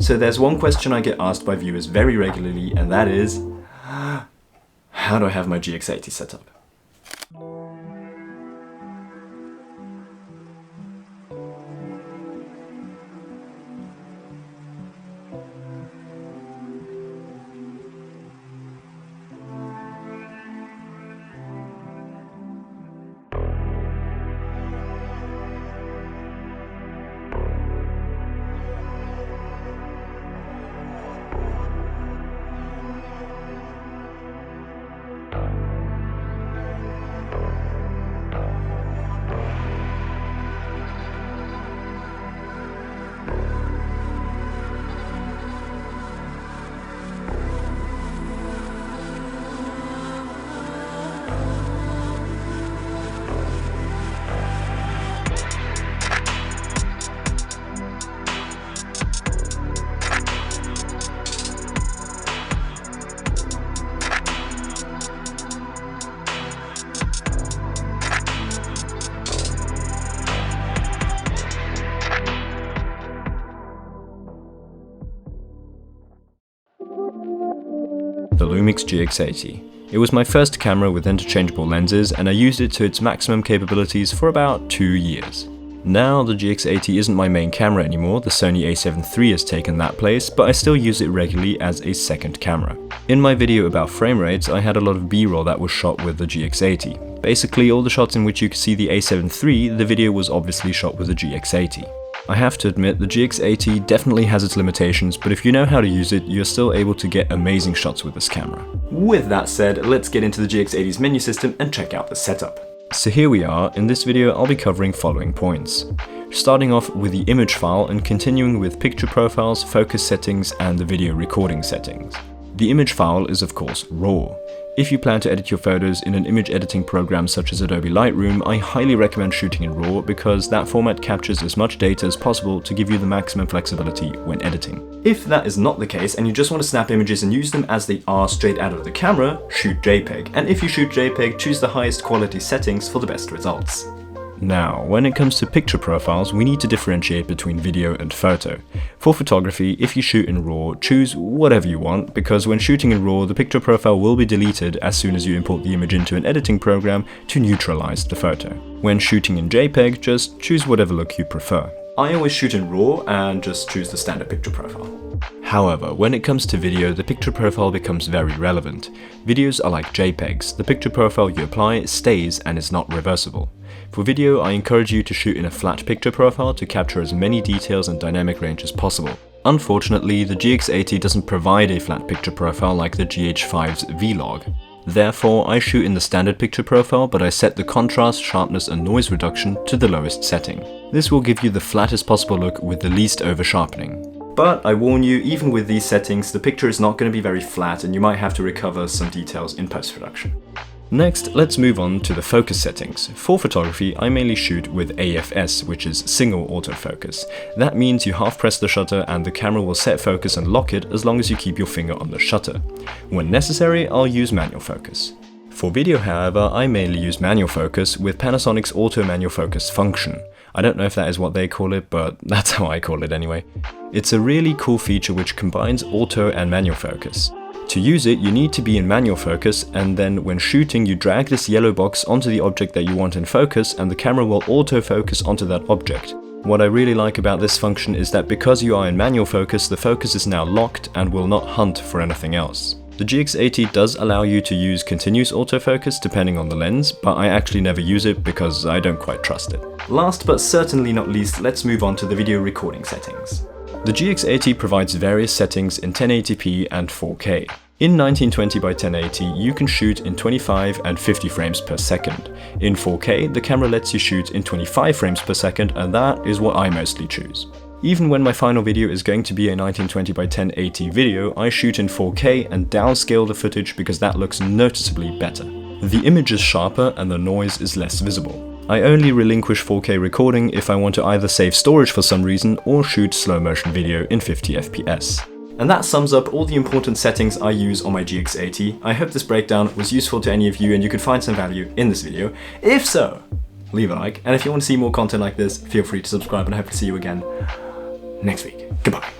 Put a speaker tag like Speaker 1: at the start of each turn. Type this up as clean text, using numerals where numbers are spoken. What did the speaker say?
Speaker 1: So there's one question I get asked by viewers very regularly, and that is, how do I have my GX80 set up? The Lumix GX80. It was my first camera with interchangeable lenses, and I used it to its maximum capabilities for about 2 years. Now the GX80 isn't my main camera anymore, the Sony a7 III has taken that place, but I still use it regularly as a second camera. In my video about frame rates, I had a lot of B-roll that was shot with the GX80. Basically all the shots in which you could see the a7 III, the video was obviously shot with the GX80. I have to admit, the GX80 definitely has its limitations, but if you know how to use it, you're still able to get amazing shots with this camera. With that said, let's get into the GX80's menu system and check out the setup. So here we are. In this video I'll be covering following points. Starting off with the image file and continuing with picture profiles, focus settings and the video recording settings. The image file is of course RAW. If you plan to edit your photos in an image editing program such as Adobe Lightroom, I highly recommend shooting in RAW because that format captures as much data as possible to give you the maximum flexibility when editing. If that is not the case and you just want to snap images and use them as they are straight out of the camera, shoot JPEG. And if you shoot JPEG, choose the highest quality settings for the best results. Now, when it comes to picture profiles, we need to differentiate between video and photo. For photography, if you shoot in RAW, choose whatever you want, because when shooting in RAW, the picture profile will be deleted as soon as you import the image into an editing program to neutralize the photo. When shooting in JPEG, just choose whatever look you prefer. I always shoot in RAW and just choose the standard picture profile. However, when it comes to video, the picture profile becomes very relevant. Videos are like JPEGs, the picture profile you apply stays and is not reversible. For video, I encourage you to shoot in a flat picture profile to capture as many details and dynamic range as possible. Unfortunately, the GX80 doesn't provide a flat picture profile like the GH5's Vlog. Therefore, I shoot in the standard picture profile, but I set the contrast, sharpness and noise reduction to the lowest setting. This will give you the flattest possible look with the least over-sharpening. But I warn you, even with these settings, the picture is not going to be very flat and you might have to recover some details in post-production. Next, let's move on to the focus settings. For photography, I mainly shoot with AFS, which is single autofocus. That means you half press the shutter and the camera will set focus and lock it as long as you keep your finger on the shutter. When necessary, I'll use manual focus. For video, however, I mainly use manual focus with Panasonic's auto manual focus function. I don't know if that is what they call it, but that's how I call it anyway. It's a really cool feature which combines auto and manual focus. To use it, you need to be in manual focus, and then when shooting you drag this yellow box onto the object that you want in focus and the camera will autofocus onto that object. What I really like about this function is that because you are in manual focus, the focus is now locked and will not hunt for anything else. The GX80 does allow you to use continuous autofocus depending on the lens, but I actually never use it because I don't quite trust it. Last but certainly not least, let's move on to the video recording settings. The GX80 provides various settings in 1080p and 4K. In 1920 by 1080, you can shoot in 25 and 50 frames per second. In 4K, the camera lets you shoot in 25 frames per second, and that is what I mostly choose. Even when my final video is going to be a 1920 by 1080 video, I shoot in 4K and downscale the footage because that looks noticeably better. The image is sharper and the noise is less visible. I only relinquish 4K recording if I want to either save storage for some reason or shoot slow motion video in 50 FPS. And that sums up all the important settings I use on my GX80. I hope this breakdown was useful to any of you and you could find some value in this video. If so, leave a like, and if you want to see more content like this, feel free to subscribe, and I hope to see you again next week. Goodbye.